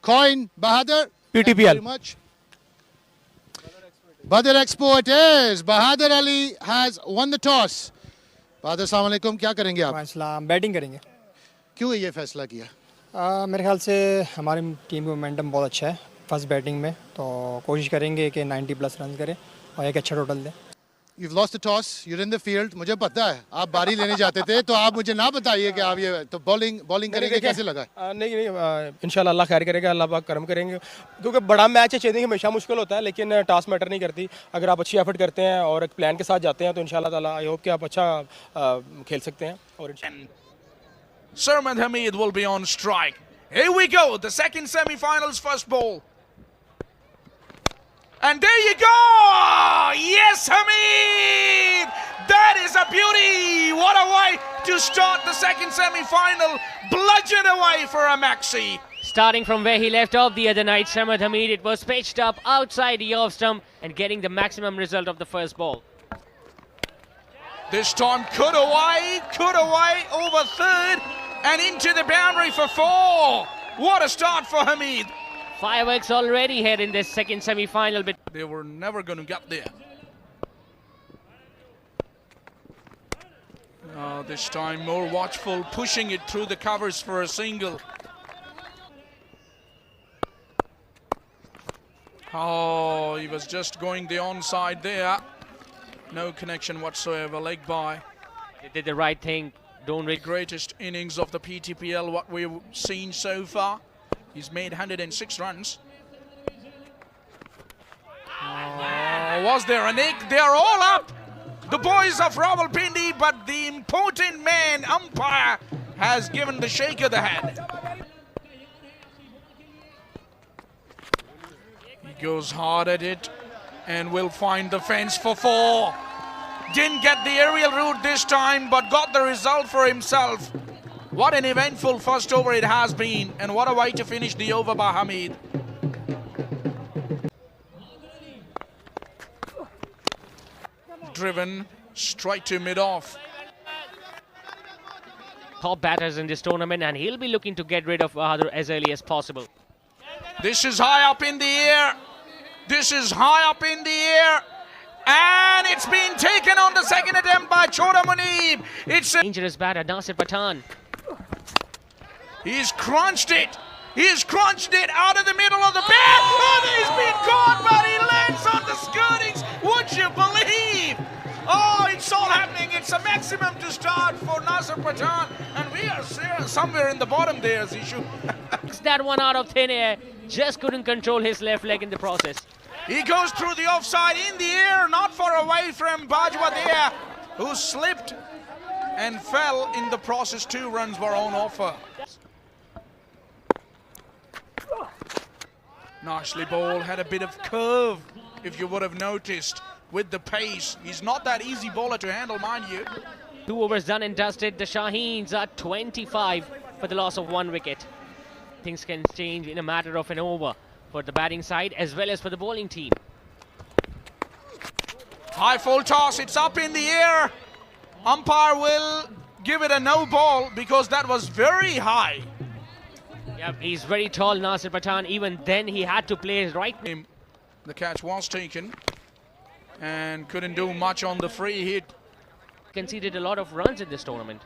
Coin, Bahadur. Thank you PTPL. very much. Badr Expo it is. Bahadur Ali has won the toss. Bahadur, अस्सलाम वालेकुम, क्या करेंगे आप? इस्लाम batting करेंगे। क्यों ये फैसला किया? मेरे ख्याल से हमारी टीम का मोमेंटम बहुत अच्छा है फर्स्ट बैटिंग में, तो कोशिश करेंगे कि 90 प्लस रन करें और एक अच्छा टोटल दें। You've lost the toss. You're in the field. मुझे पता है आप बारी लेने जाते थे, तो आप मुझे ना बताइए कि आप ये तो बॉलिंग करेंगे, कैसे लगा? नहीं इंशाल्लाह अल्लाह खैर करेगा, अल्लाह पाक करम करेंगे, क्योंकि बड़ा मैच है, चेजिंग हमेशा मुश्किल होता है, लेकिन टास्क मैटर नहीं करती। अगर आप अच्छी एफर्ट करते हैं और एक प्लान के साथ जाते हैं तो इंशाल्लाह ताला आई होप कि आप अच्छा खेल सकते हैं। और Sarmad Hamid will be on strike. Here we go, the second semi-finals first ball. And there you go! Yes, Hamid! That is a beauty! What a way to start the second semi-final. Bludgeon away for a maxi. Starting from where he left off the other night, Sarmad Hamid, it was pitched up outside the off stump and getting the maximum result of the first ball. This time cut away over third and into the boundary for four. What a start for Hamid. Fireworks already here in this second semi-final, but They were never going to get there. This time more watchful, pushing it through the covers for a single. Oh, he was just going the onside there. No connection whatsoever, leg by. they did the right thing. Don't The greatest innings of the PTPL, what we've seen so far. He's made 106 runs. Oh, was there a nick? They're all up. The boys of Rawalpindi, but the important man, umpire, has given the shake of the hand. He goes hard at it and will find the fence for four. Didn't get the aerial route this time, but got the result for himself. What an eventful first over it has been, and what a way to finish the over by Hamid. Driven straight to mid-off. top batters in this tournament, and he'll be looking to get rid of Bahadur as early as possible. This is high up in the air. This is high up in the air. And it's been taken on the second attempt by Chota Munib. It's a Dangerous batter, Nasir Pathan. He's crunched it. He's crunched it out of the middle of the bat. And he's been caught, but he lands on the skirtings. Would you believe? Oh, it's all happening. It's a maximum to start for Nasir Pathan. And we are somewhere in the bottom there, Zishu. That one out of thin air. Just couldn't control his left leg in the process. He goes through the offside in the air, not far away from Bajwa there, who slipped and fell in the process. 2 runs were on offer. Nicely ball, had a bit of curve, if you would have noticed, with the pace. He's not that easy bowler to handle, mind you. 2 overs done and dusted. The Shaheens are 25 for the loss of 1 wicket. Things can change in a matter of an over for the batting side as well as for the bowling team. High full toss, it's up in the air. Umpire will give it a no ball because that was very high. Yeah, he's very tall, Nasir Pathan. Even then, he had to play his right. The catch was taken and couldn't do much on the free hit. Conceded a lot of runs in this tournament.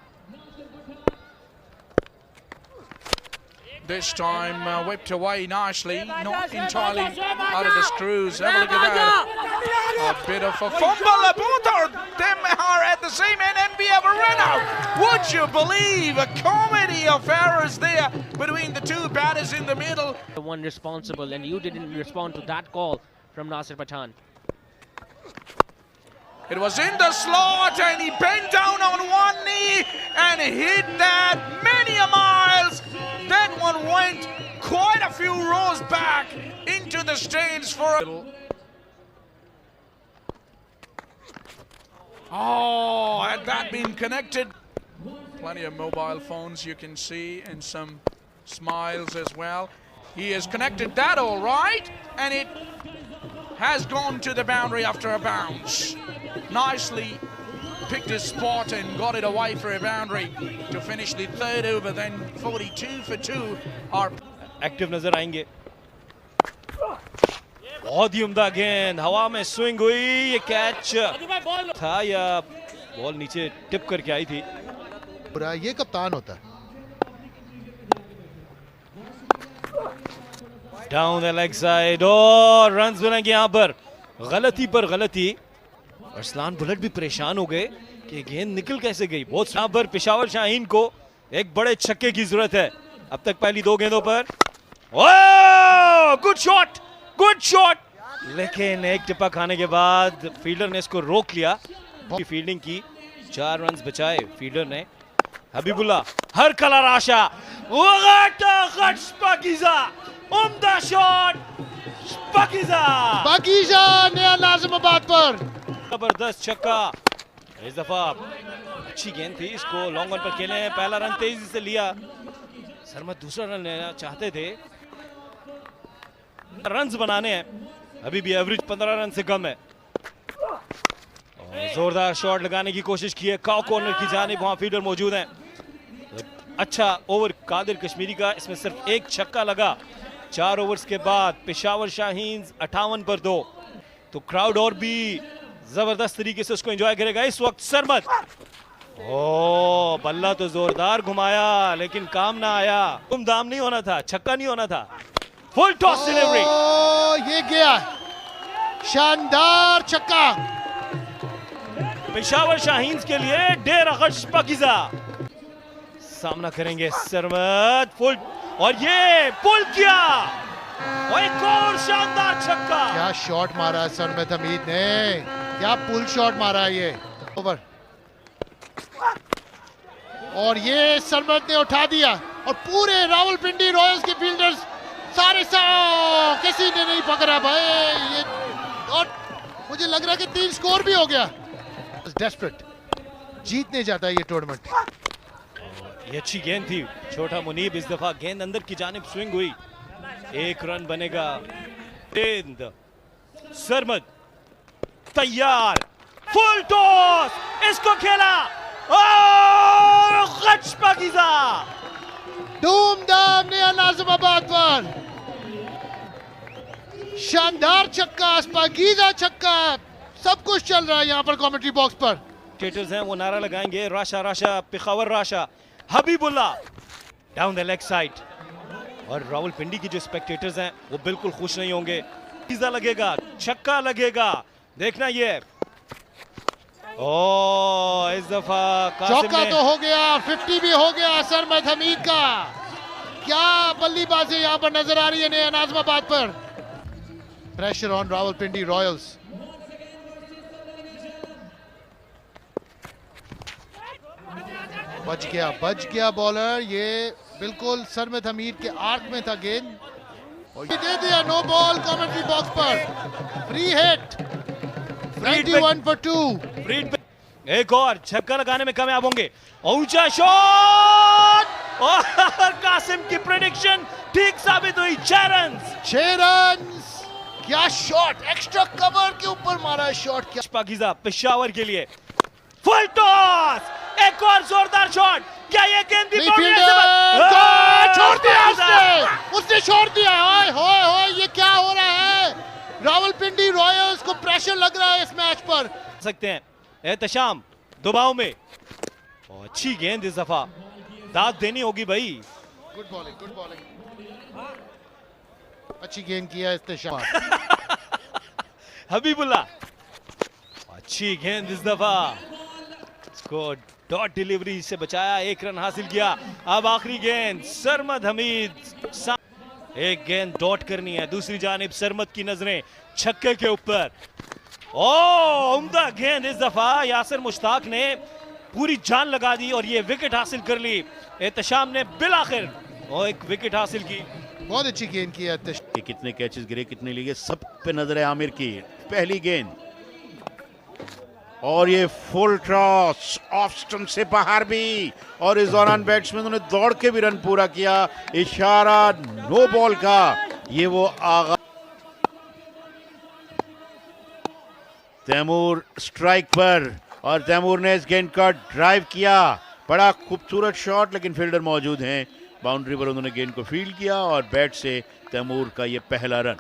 This time whipped away nicely, not entirely out of the screws. Have a look at that. A bit of a fumble. Both of them are at the same end and we have a run out. Would you believe a comedy of errors there between the 2 batters in the middle? The one responsible, and you didn't respond to that call from Nasir Pathan. It was in the slot and he bent down on one knee and hit that many a miles. That one went quite a few rows back into the stands for a... Oh, had that been connected? Plenty of mobile phones you can see and some smiles as well. He has connected that all right, and it has gone to the boundary after a bounce. Nicely picked his spot and got it away for a boundary to finish the 3rd over. Then 42 for 2 are active नजर आएंगे। बहुत ही उम्दा गेंद, हवा में swing हुई, ये catch था या बॉल नीचे टिप करके आई थी। पूरा ये कप्तान होता है। डाउन द लेग साइड और रन्स बनेंगे यहाँ पर, गलती पर गलती। अरसलान बुलेट भी परेशान हो गए कि गेंद निकल कैसे गई। बहुत यहाँ पर पेशावर शाहीन को एक बड़े छक्के की जरूरत है। अब तक पहली 2 गेंदों पर गुड शॉट, गुड शॉट, लेकिन एक टिप्पा खाने के बाद फील्डर ने इसको रोक लिया। फील्डिंग की, 4 रन्स बचाए फील्डर ने। हबीबुल्ला हर कलर आशा, उम्दा शॉट, पाकीज़ा नया नाज़िमाबाद पर जबरदस्त छक्का। इस दफा अच्छी गेंद थी, इसको लॉन्ग ऑन पर खेले। पहला रन तेजी से लिया, सरमत दूसरा रन लेना चाहते थे। रन्स बनाने हैं, अभी भी एवरेज 15 रन से कम है। और जोरदार शॉट लगाने की कोशिश की है काउ कॉर्नर की जानिब, वहां फील्डर मौजूद हैं। अच्छा ओवर कादिर कश्मीरी का, इसमें सिर्फ एक छक्का लगा 4 ओवर्स के बाद। पेशावर शाहीन 58 पर 2, तो क्राउड और भी जबरदस्त तरीके से उसको एंजॉय करेगा इस वक्त। सरमत, ओ बल्ला तो जोरदार घुमाया लेकिन काम ना आया। दाम नहीं होना था, छक्का नहीं होना था। फुल टॉस डिलीवरी, ये गया, शानदार छक्का। पेशावर शाहीन के लिए डेर अगश पाकीज़ा सामना करेंगे। सरमत फुल, और ये पुल किया, और एक और शानदार छक्का। क्या शॉट मारा है सरमत हमीद ने, क्या पुल शॉट मारा है ये। ओवर, और ये सरमत ने उठा दिया, और पूरे रावलपिंडी रॉयल्स के फील्डर्स सारे किसी ने नहीं पकड़ा भाई ये। और मुझे लग रहा है कि 3 स्कोर भी हो गया। डेस्परेट, जीतने जाता है ये टूर्नामेंट। ये अच्छी गेंद थी, छोटा मुनीब। इस दफा गेंद अंदर की जानिब स्विंग हुई, 1 रन बनेगा। गेंद सरमत तैयार, फुल टॉस, इसको खेला और गच पाकीज़ा। धूमधाम नया नाज़िमाबाद पर शानदार छक्का, पाकीज़ा छक्का, सब कुछ चल रहा है यहाँ पर कमेंट्री बॉक्स पर। स्टेटर्स हैं वो नारा लगाएंगे, राशा राशा पिखावर राशा। Habibullah down the leg side, और रावलपिंडी की जो स्पेक्टेटर्स हैं वो बिल्कुल खुश नहीं होंगे। पाकीज़ा लगेगा, छक्का लगेगा, देखना ये। ओ इस दफा चौका तो हो गया, 50 भी हो गया सरमत हमीद का। क्या बल्लेबाजी यहाँ पर नजर आ रही है नया नाज़िमाबाद पर। Pressure on Rawalpindi Royals. बच गया बॉलर, ये बिल्कुल सरमत हमीद के आर्क में था गेंद, और ये दे दिया। नो बॉल कमेंट्री बॉक्स पर, फ्री हिट, 91 for 2। एक और छक्का लगाने में कामयाब होंगे। ऊंचा शॉट और कासिम की प्रेडिक्शन ठीक साबित हुई। 6 रन। क्या शॉट, एक्स्ट्रा कवर के ऊपर मारा है शॉट। क्या पाकीज़ा पेशावर के लिए फुल टॉस, एक और जोरदार शॉट। क्या ये गेंद भी छोड़ दिया उसने छोड़ दिया। ओए होए होए, ये क्या हो रहा है। रावलपिंडी रॉयल्स को प्रेशर लग रहा है इस मैच पर। सकते हैं एहतशाम दबाव में, और अच्छी गेंद इस दफा, दाद देनी होगी भाई। गुड बॉलिंग, गुड बॉलिंग, अच्छी गेंद किया एहतशाम। हबीबुल्ला अच्छी गेंद इस दफा, इसको डॉट डिलीवरी से बचाया, 1 रन हासिल किया। अब आखिरी गेंद सरमत हमीद, एक गेंद डॉट करनी है, दूसरी जानिब सरमत की नजरें छक्के के ऊपर। ओ उम्दा गेंद इस दफा, यासिर मुश्ताक ने पूरी जान लगा दी और ये विकेट हासिल कर ली। एहतशाम ने बिलाखिर एक विकेट हासिल की। बहुत अच्छी गेंद की है। कितने कैचेस गिरे, कितने लिए, सब पे नजर है आमिर की। पहली गेंद, और ये फुल टॉस ऑफ स्टंप से बाहर भी, और इस दौरान बैट्समैनों ने दौड़ के भी रन पूरा किया। इशारा नो बॉल का, ये वो आगाज। तैमूर स्ट्राइक पर, और तैमूर ने इस गेंद का ड्राइव किया। बड़ा खूबसूरत शॉट, लेकिन फील्डर मौजूद हैं। बाउंड्री पर उन्होंने गेंद को फील्ड किया और बैट से तैमूर का ये पहला रन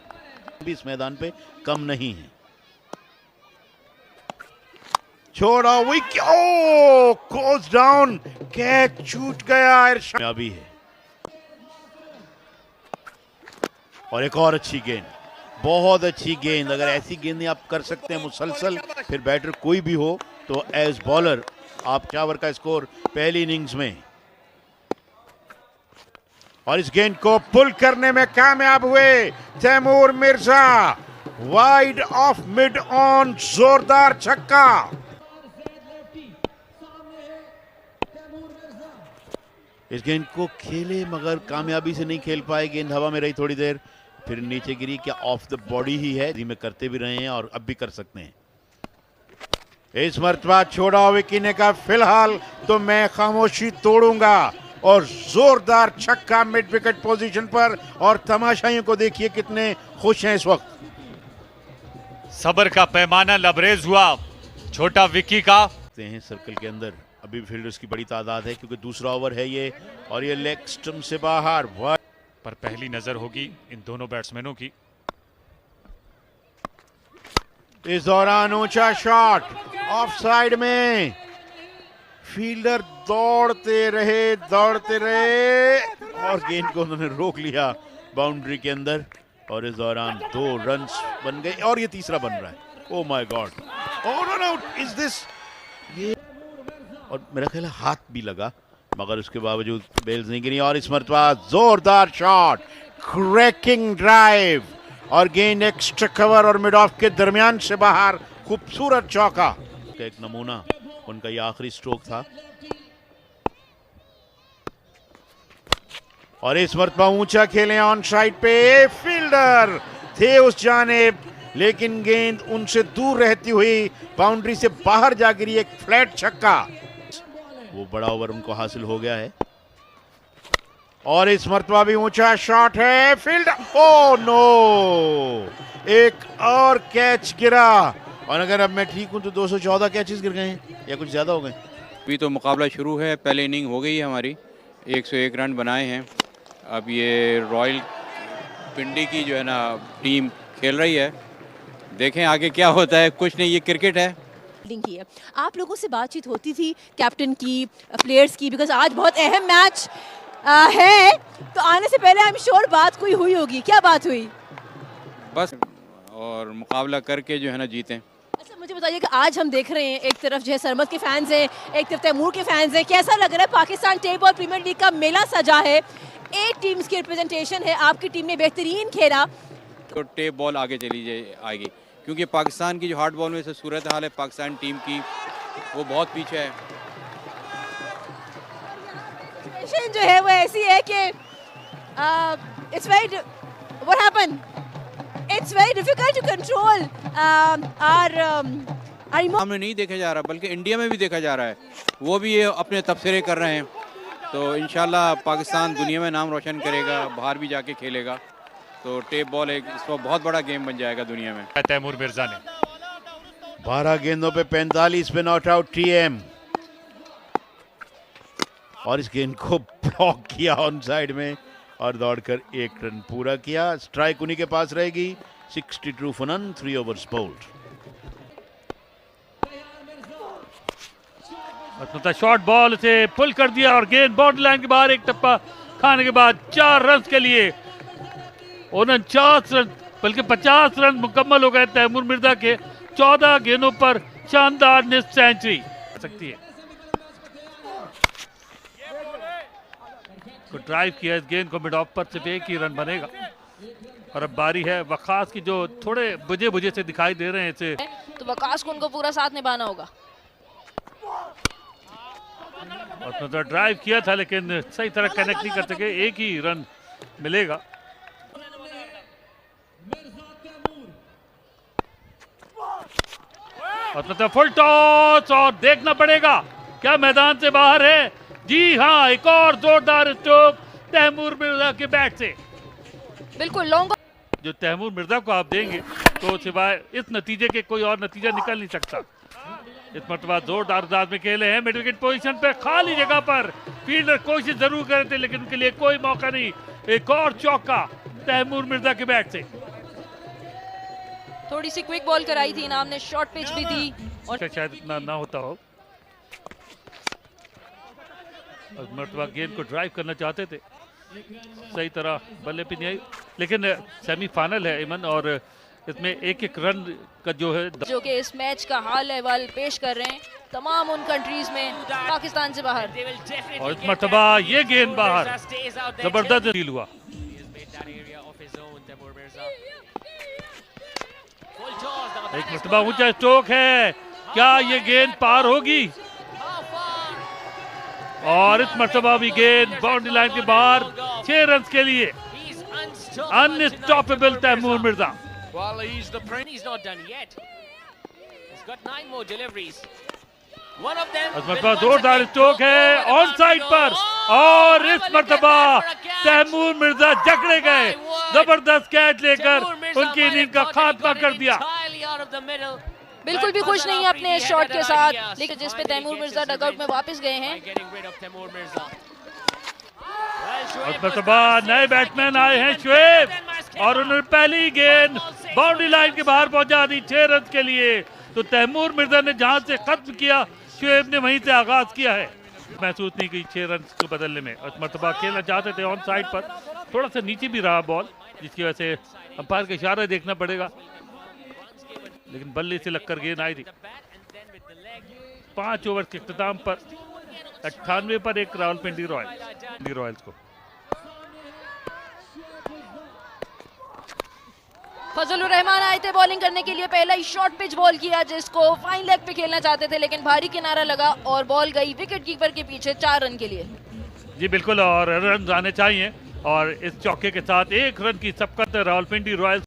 भी इस मैदान पे कम नहीं है। छोड़ा विकेट, ओ गोज डाउन, कैच छूट गया, कामयाबी है। और एक और अच्छी गेंद, बहुत अच्छी गेंद। अगर ऐसी गेंदें आप कर सकते हैं मुसलसल, फिर बैटर कोई भी हो तो एज बॉलर आप 4 ओवर का स्कोर पहली इनिंग्स में। और इस गेंद को पुल करने में कामयाब हुए Taimur Mirza, wide of mid on, जोरदार छक्का। इस गेंद को खेले मगर कामयाबी से नहीं खेल पाए, गेंद हवा में रही थोड़ी देर, फिर नीचे गिरी। क्या ऑफ द बॉडी ही है, में करते भी रहे हैं और अब भी कर सकते हैं। इस मर्तबा छोड़ा विकी ने कहा फिलहाल तो मैं खामोशी तोड़ूंगा, और जोरदार छक्का मिड विकेट पोजीशन पर। और तमाशाइयों को देखिए कितने खुश हैं इस वक्त। सबर का पैमाना लबरेज हुआ छोटा विकी का। हैं सर्कल के अंदर अभी फील्डर्स की बड़ी तादाद है क्योंकि दूसरा ओवर है ये, और ये लेग स्टंप से बाहर। पर पहली नजर होगी इन दोनों बैट्समैनों की। इस दौरान ऊंचा शॉट ऑफ साइड में, फील्डर दौड़ते रहे और गेंद को उन्होंने रोक लिया बाउंड्री के अंदर। और इस दौरान 2 रन्स बन गए और ये तीसरा बन रहा है। Oh my god, oh no, is this, ये और मेरा ख्याल है हाथ भी लगा मगर उसके बावजूद बेल्स नहीं गिरी। और इस मरतबा जोरदार शॉट, क्रैकिंग ड्राइव, और गेंद एक्स्ट्रा कवर और मिड ऑफ के दरमियान से बाहर, खूबसूरत चौका। एक नमूना उनका ये आखिरी स्ट्रोक था। और इस मरतबा ऊंचा खेले ऑन साइड पे, फील्डर थे उस जानिब लेकिन गेंद उनसे दूर रहती हुई बाउंड्री से बाहर जा गिरी। एक फ्लैट छक्का, वो बड़ा ओवर उनको हासिल हो गया है। और इस मरतबा भी ऊंचा शॉट है, फील्ड, ओ नो, एक और कैच गिरा। और अगर अब मैं ठीक हूं तो 214 कैचेस गिर गए हैं या कुछ ज्यादा हो गए। अभी तो मुकाबला शुरू है, पहले इनिंग हो गई है हमारी, 101 रन बनाए हैं। अब ये रॉयल पिंडी की जो है ना टीम खेल रही है, देखें आगे क्या होता है। कुछ नहीं, ये क्रिकेट है। की है, आप लोगों से बातचीत होती थी कैप्टन की, प्लेयर्स की, बिकॉज आज बहुत अहम मैच है, तो आने से पहले आई एम श्योर बात कोई हुई होगी। क्या बात हुई? बस और मुकाबला करके जो है ना जीतें। अच्छा मुझे बताइए कि आज हम देख रहे हैं एक तरफ जो है सरमद के फैंस हैं, एक तरफ तैमूर के फैंस हैं, कैसा लग रहा है? पाकिस्तान टेप और प्रीमियर लीग का मेला सजा है, 8 टीम्स की रिप्रेजेंटेशन है, आपकी टीम ने बेहतरीन खेला। तो टेप बॉल आगे चली आएगी क्योंकि पाकिस्तान की जो हार्ड बॉल में से सूरत हाल है पाकिस्तान टीम की, वो बहुत पीछे है। सिचुएशन जो है वो ऐसी है कि it's very, what happened, it's very difficult to control सामने नहीं देखा जा रहा बल्कि इंडिया में भी देखा जा रहा है, वो भी ये अपने तबसरे कर रहे हैं। तो इंशाल्लाह पाकिस्तान दुनिया में नाम रोशन करेगा, बाहर भी जाके खेलेगा, तो टेप बॉल एक इसको बहुत बड़ा गेम बन जाएगा दुनिया में। तैमूर मिर्जा ने 12 गेंदों पे 45 पे नॉट आउट टीएम, और इस गेंद को ब्लॉक किया ऑन साइड में और दौड़कर 1 रन पूरा किया। स्ट्राइक उन्हीं के पास रहेगी, 62 for none, 3 overs bowled. Short ball से पुल कर दिया और गेंद बाउंड्री लाइन के बाहर एक टप्पा खाने के बाद 4 रन के लिए 49 रन बल्कि 50 रन मुकम्मल हो गए तैमूर मिर्जा के 14 गेंदों पर। शानदार निस्फ सेंचुरी सकती है। को ड्राइव किया इस गेंद को मिड ऑफ पर, सिर्फ 1 ही रन बनेगा। और अब बारी है वकास की, जो थोड़े बुझे बुझे से दिखाई दे रहे हैं इसे, तो वकास को उनको पूरा साथ निभाना होगा। और तो ड्राइव किया था लेकिन सही तरह कनेक्ट नहीं कर सके, 1 ही रन मिलेगा। और तो फुल टॉस, और देखना पड़ेगा क्या मैदान से बाहर है। जी हाँ, एक और जोरदार स्ट्रोक तैमूर मिर्जा के बैट से। बिल्कुल लॉन्ग जो तैमूर मिर्जा को आप देंगे तो सिवाय इस नतीजे के कोई और नतीजा निकल नहीं सकता। इस मरतबा जोरदार अंदाज में खेले हैं मिड विकेट पोजीशन पे, खाली जगह पर फील्डर कोशिश जरूर कर रहे थे लेकिन उनके लिए कोई मौका नहीं। एक और चौका तैमूर मिर्जा के बैट से। थोड़ी सी क्विक बॉल कराई थी इनाम ने, शॉर्ट पिच भी दी और शायद इतना ना होता हो। मरतबा गेंद को ड्राइव करना चाहते थे, सही तरह बल्ले पे नहीं आई, लेकिन सेमीफाइनल है इमन और इसमें एक एक रन का जो है जो कि इस मैच का हाल अहवाल पेश कर रहे हैं तमाम उन कंट्रीज में पाकिस्तान से बाहर। और इस मरतबा ये गेंद बाहर, जबरदस्त डील हुआ। एक मरतबा ऊंचा स्ट्रोक है, क्या ये गेंद पार होगी? और इस मरतबा भी गेंद बाउंड्री लाइन के बाहर, 6 रन के लिए unstoppable Taimur Mirza. Well, he's the He's not done yet. He's got 9 more deliveries. One of them. इस मरतबा जोरदार स्ट्रोक है ऑन साइड पर और इस मरतबा तैमूर मिर्जा जकड़े गए, जबरदस्त कैच लेकर उनकी इनिंग का खात्मा कर दिया। बिल्कुल भी खुश नहीं है अपने इस शॉट के साथ, लेकिन जिस पे तैमूर मिर्जा डगआउट में वापस गए हैं। इस मरतबा नए बैट्समैन आए हैं शुएब, और उन्होंने पहली गेंद बाउंड्री लाइन के बाहर पहुंचा दी 6 रन के लिए। तो तैमूर मिर्जा ने जहां से खत्म किया, शुएब ने वहीं से आगाज किया है। महसूस नहीं की 6 रन को बदलने में। इस मरतबा खेलना चाहते थे ऑन साइड पर, थोड़ा सा नीचे भी रहा बॉल, जिसकी वजह से अंपायर का इशारा देखना पड़ेगा, लेकिन बल्ले से लगकर गेंद आई थी। 5 ओवर के इख्तिताम पर 98 पर 1 रावलपिंडी रॉयल्स को। फजलुर रहमान आए थे बॉलिंग करने के लिए, पहला ही शॉर्ट पिच बॉल किया जिसको फाइन लेग पे खेलना चाहते थे, लेकिन भारी किनारा लगा और बॉल गई विकेट कीपर के पीछे 4 रन के लिए। जी बिल्कुल, और रन आने चाहिए, और इस चौके के साथ 1 रन की सबकत रावलपिंडी रॉयल्स